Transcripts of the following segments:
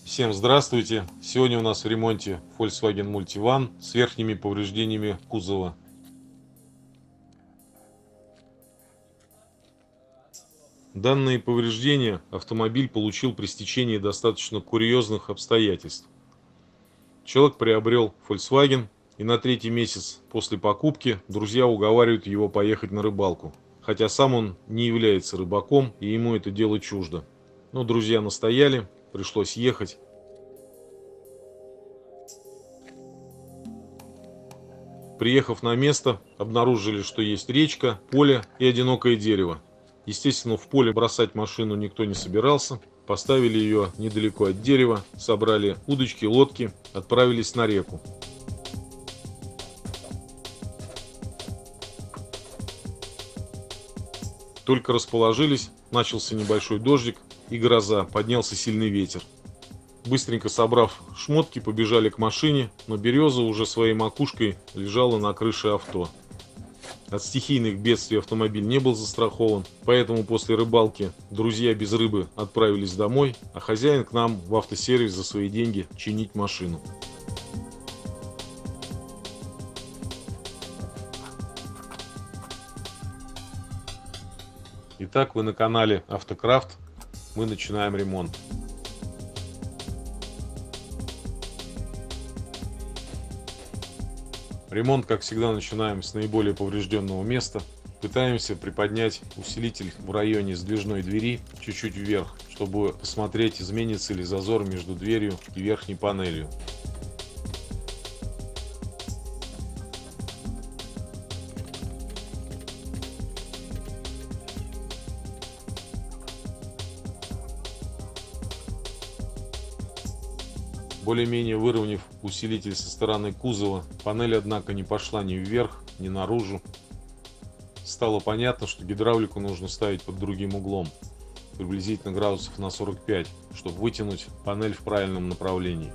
Всем здравствуйте! Сегодня у нас в ремонте Volkswagen Multivan с верхними повреждениями кузова. Данные повреждения автомобиль получил при стечении достаточно курьезных обстоятельств. Человек приобрел Volkswagen, и на третий месяц после покупки друзья уговаривают его поехать на рыбалку. Хотя сам он не является рыбаком, и ему это дело чуждо. Но друзья настояли, пришлось ехать. Приехав на место, обнаружили, что есть речка, поле и одинокое дерево. Естественно, в поле бросать машину никто не собирался. Поставили ее недалеко от дерева, собрали удочки, лодки, отправились на реку. Только расположились, начался небольшой дождик и гроза, поднялся сильный ветер. Быстренько собрав шмотки, побежали к машине, но береза уже своей макушкой лежала на крыше авто. От стихийных бедствий автомобиль не был застрахован, поэтому после рыбалки друзья без рыбы отправились домой, а хозяин к нам в автосервис за свои деньги чинить машину. Итак, вы на канале Автокрафт. Мы начинаем ремонт. Ремонт, как всегда, начинаем с наиболее поврежденного места. Пытаемся приподнять усилитель в районе сдвижной двери чуть-чуть вверх, чтобы посмотреть, изменится ли зазор между дверью и верхней панелью. Более-менее выровняв усилитель со стороны кузова, панель, однако, не пошла ни вверх, ни наружу. Стало понятно, что гидравлику нужно ставить под другим углом, приблизительно градусов на 45, чтобы вытянуть панель в правильном направлении.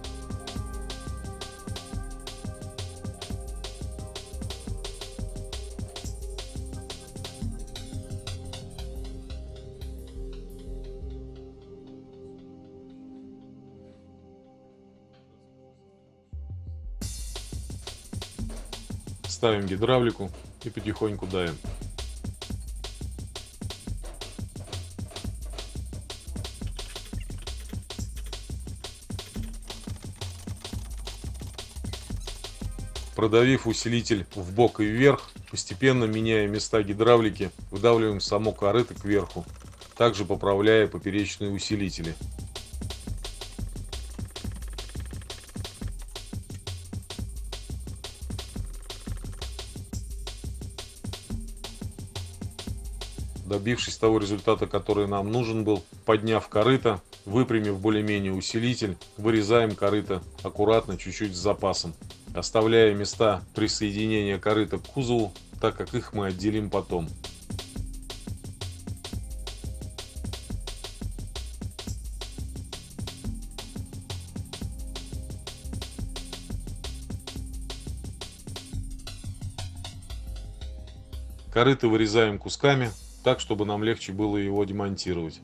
Ставим гидравлику и потихоньку давим. Продавив усилитель в бок и вверх, постепенно меняя места гидравлики, выдавливаем само корыто кверху, также поправляя поперечные усилители. Добившись того результата, который нам нужен был, подняв корыто, выпрямив более-менее усилитель, вырезаем корыто аккуратно, чуть-чуть с запасом, оставляя места присоединения корыта к кузову, так как их мы отделим потом. Корыто вырезаем кусками, так, чтобы нам легче было его демонтировать.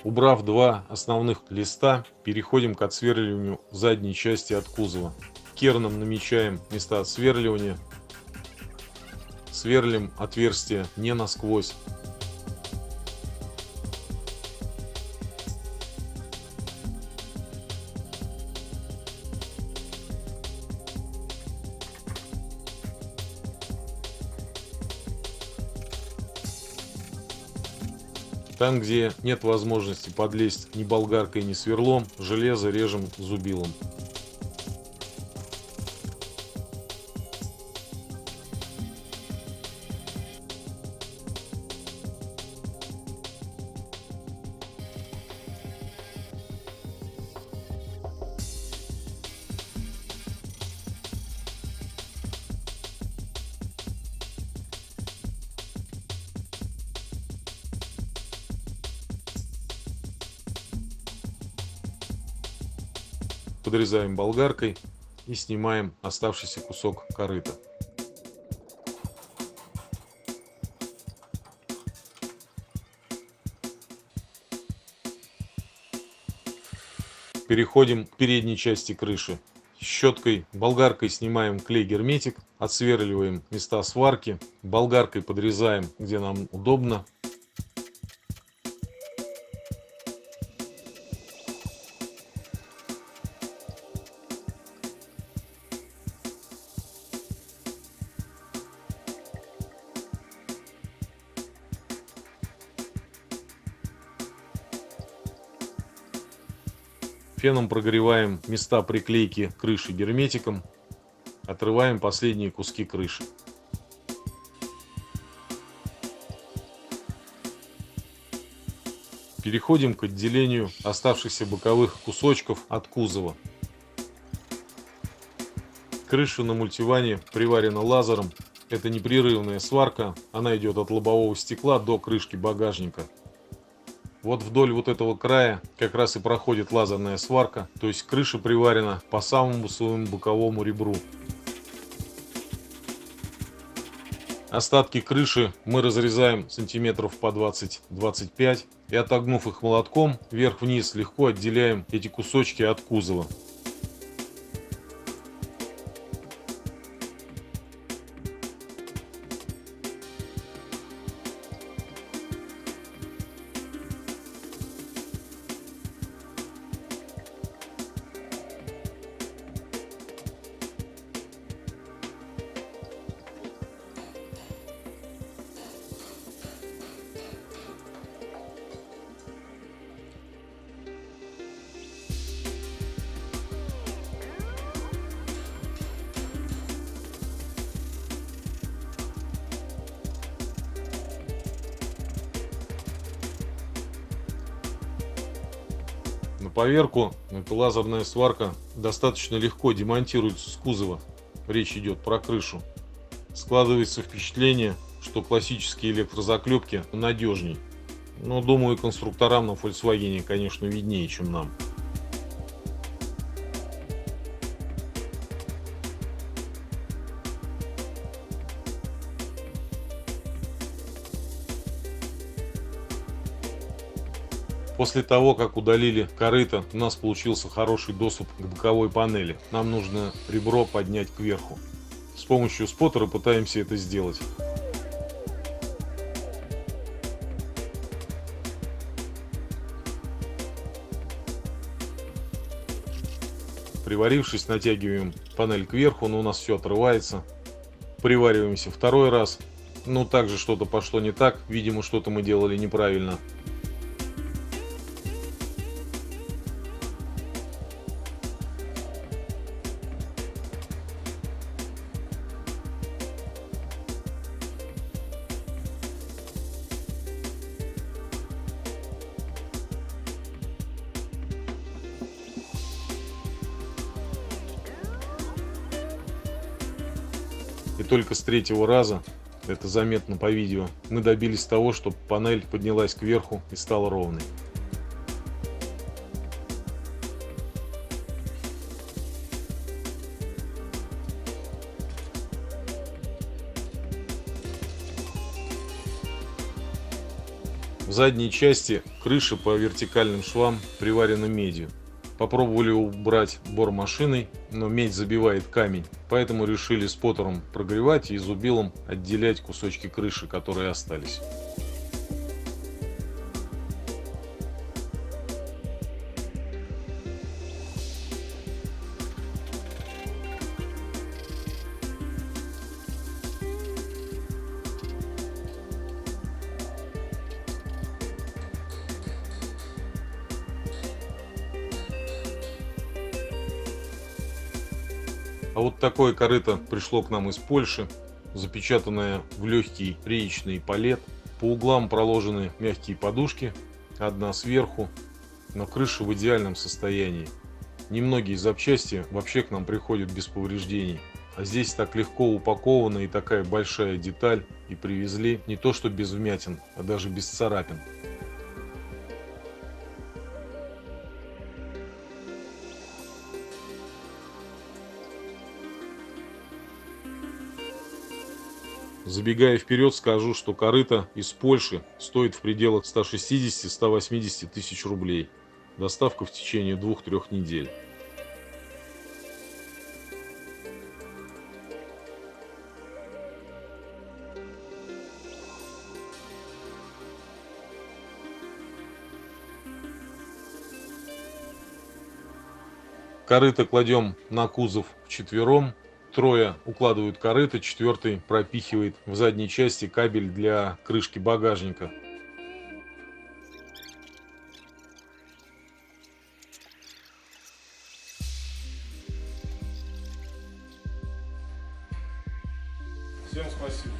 Убрав два основных листа, переходим к отсверливанию задней части от кузова. Керном намечаем места отсверливания, сверлим отверстие не насквозь. Там, где нет возможности подлезть ни болгаркой, ни сверлом, железо режем зубилом. подрезаем болгаркой и снимаем оставшийся кусок корыта. Переходим к передней части крыши. Щеткой, болгаркой снимаем клей-герметик, отсверливаем места сварки, болгаркой подрезаем, где нам удобно. Феном прогреваем места приклейки крыши герметиком, отрываем последние куски крыши. Переходим к отделению оставшихся боковых кусочков от кузова. Крыша на мультиване приварена лазером. Это непрерывная сварка, она идет от лобового стекла до крышки багажника. Вот вдоль вот этого края как раз и проходит лазерная сварка, то есть крыша приварена по самому своему боковому ребру. Остатки крыши мы разрезаем сантиметров по 20-25 и, отогнув их молотком, вверх-вниз легко отделяем эти кусочки от кузова. На поверку эта лазерная сварка достаточно легко демонтируется с кузова. Речь идет про крышу. Складывается впечатление, что классические электрозаклепки надежней. Но, думаю, конструкторам на Volkswagen, конечно, виднее, чем нам. После того, как удалили корыто, у нас получился хороший доступ к боковой панели. Нам нужно ребро поднять кверху. С помощью споттера пытаемся это сделать. Приварившись, натягиваем панель кверху, но у нас все отрывается. Привариваемся второй раз. Но также что-то пошло не так. Видимо, что-то мы делали неправильно. И только с третьего раза, это заметно по видео, мы добились того, чтобы панель поднялась кверху и стала ровной. В задней части крыша по вертикальным швам приварена медью. Попробовали убрать бор машиной, но медь забивает камень, поэтому решили споттером прогревать и зубилом отделять кусочки крыши, которые остались. А вот такое корыто пришло к нам из Польши, запечатанное в легкий реечный палет. По углам проложены мягкие подушки, одна сверху, но крыша в идеальном состоянии. Немногие запчасти вообще к нам приходят без повреждений. А здесь так легко упакована и такая большая деталь, и привезли не то что без вмятин, а даже без царапин. Забегая вперед, скажу, что корыто из Польши стоит в пределах 160-180 тысяч рублей. Доставка в течение 2-3 недель. Корыто кладем на кузов вчетвером. Трое укладывают корыто, четвертый пропихивает в задней части кабель для крышки багажника. Всем спасибо.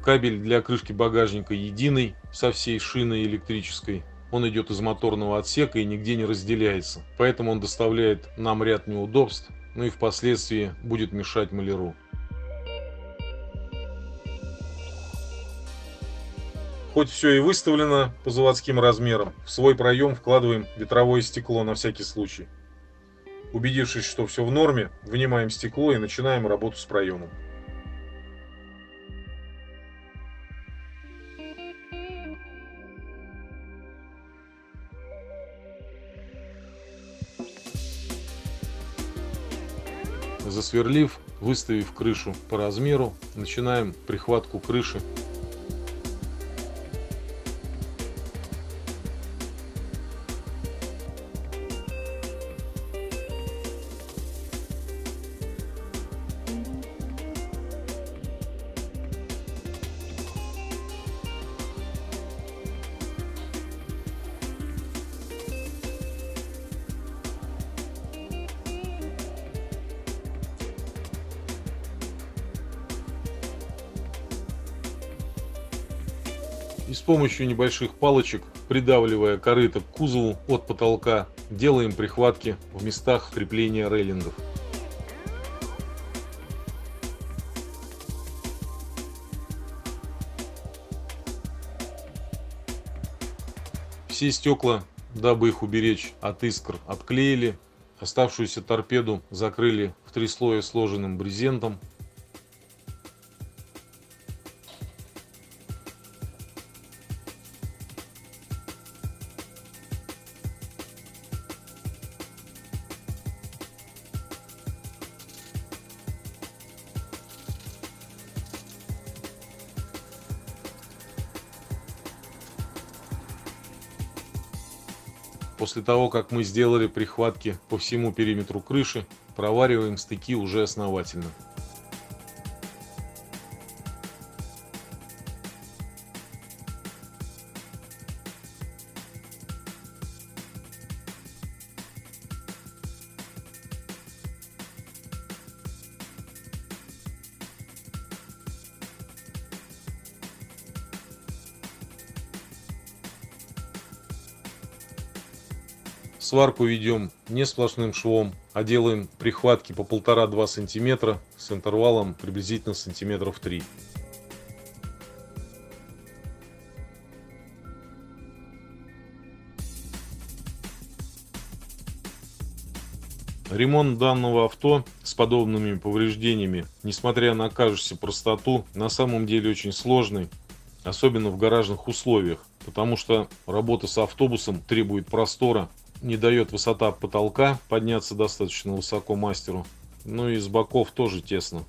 Кабель для крышки багажника единый, со всей шиной электрической. Он идет из моторного отсека и нигде не разделяется. Поэтому он доставляет нам ряд неудобств, ну и впоследствии будет мешать маляру. Хоть все и выставлено по заводским размерам, в свой проем вкладываем ветровое стекло на всякий случай. Убедившись, что все в норме, вынимаем стекло и начинаем работу с проемом. Засверлив, выставив крышу по размеру, начинаем прихватку крыши. И с помощью небольших палочек, придавливая корыто к кузову от потолка, делаем прихватки в местах крепления рейлингов. Все стекла, дабы их уберечь от искр, отклеили. Оставшуюся торпеду закрыли в 3 слоя сложенным брезентом. После того, как мы сделали прихватки по всему периметру крыши, провариваем стыки уже основательно. Сварку ведем не сплошным швом, а делаем прихватки по 1,5-2 см с интервалом приблизительно сантиметров 3. Ремонт данного авто с подобными повреждениями, несмотря на кажущуюся простоту, на самом деле очень сложный, особенно в гаражных условиях, потому что работа с автобусом требует простора. Не дает высота потолка подняться достаточно высоко мастеру. Ну и с боков тоже тесно.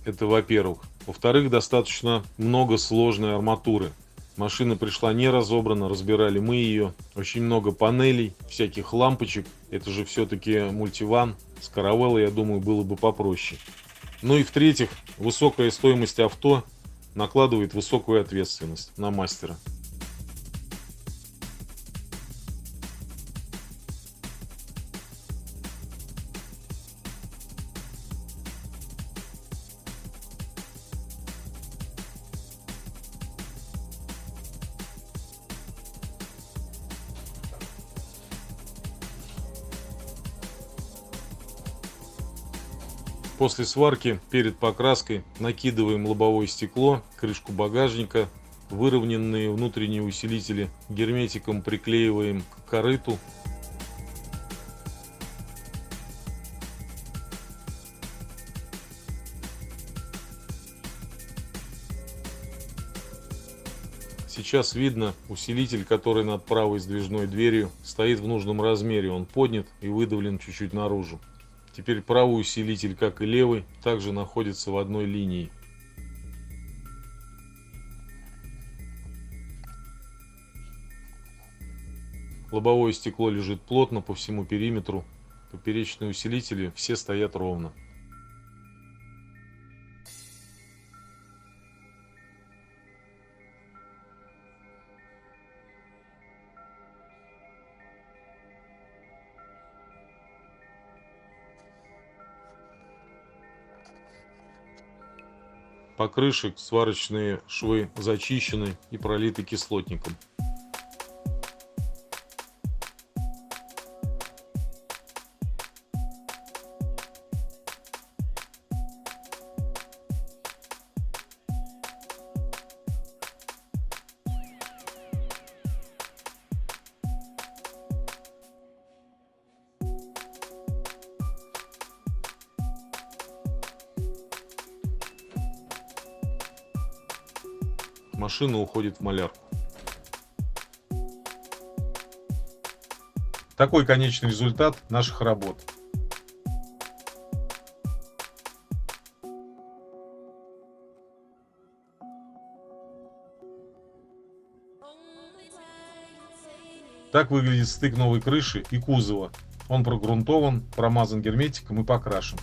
Это во-первых. Во-вторых, достаточно много сложной арматуры. Машина пришла не разобрана, разбирали мы ее. Очень много панелей, всяких лампочек. Это же все-таки мультиван. С каравеллой, я думаю, было бы попроще. Ну и в-третьих, высокая стоимость авто накладывает высокую ответственность на мастера. После сварки перед покраской накидываем лобовое стекло, крышку багажника, выровненные внутренние усилители герметиком приклеиваем к корыту. Сейчас видно, усилитель, который над правой сдвижной дверью, стоит в нужном размере. Он поднят и выдавлен чуть-чуть наружу. Теперь правый усилитель, как и левый, также находится в одной линии. Лобовое стекло лежит плотно по всему периметру. Поперечные усилители все стоят ровно. По крыше сварочные швы зачищены и пролиты кислотником. Машина уходит в малярку. Такой конечный результат наших работ. Так выглядит стык новой крыши и кузова. Он прогрунтован, промазан герметиком и покрашен.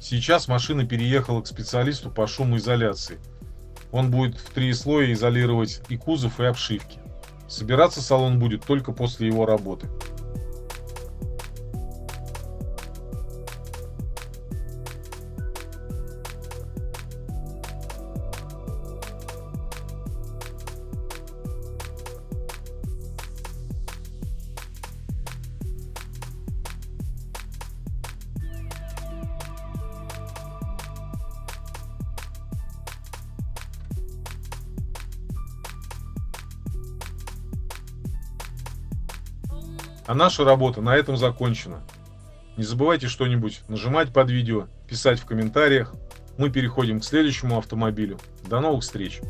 Сейчас машина переехала к специалисту по шумоизоляции. Он будет в 3 слоя изолировать и кузов, и обшивки. Собираться салон будет только после его работы. А наша работа на этом закончена. Не забывайте что-нибудь нажимать под видео, писать в комментариях. Мы переходим к следующему автомобилю. До новых встреч!